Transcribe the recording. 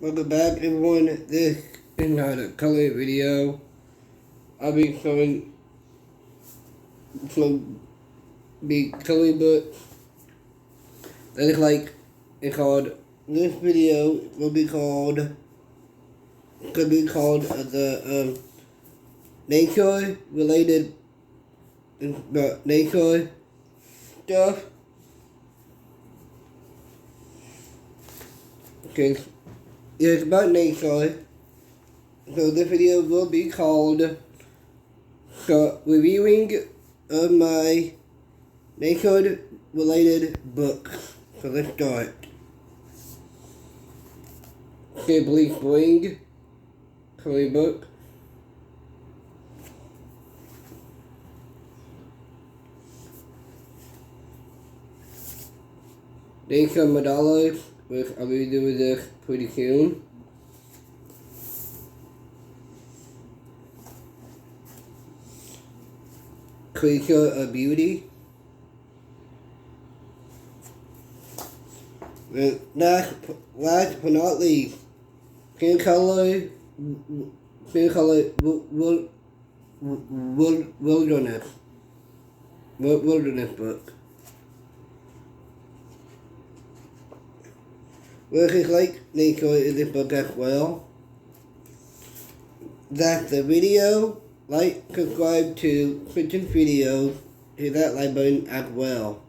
Welcome back, everyone. This is not a color video. I'll be showing some big color books that look like it's called. This video will be called. Could be called the nature related, the nature stuff. Okay, it's about nature. So this video will be called reviewing of my nature related books. So let's start. Simply Spring Curry book. Nature Medalos, which I'll be doing this pretty soon. Creature of Beauty. And last but not least, Pink Color Wilderness book. Which is like nature in this book as well. That's the video. Like, subscribe to Christian videos. Hit that like button as well.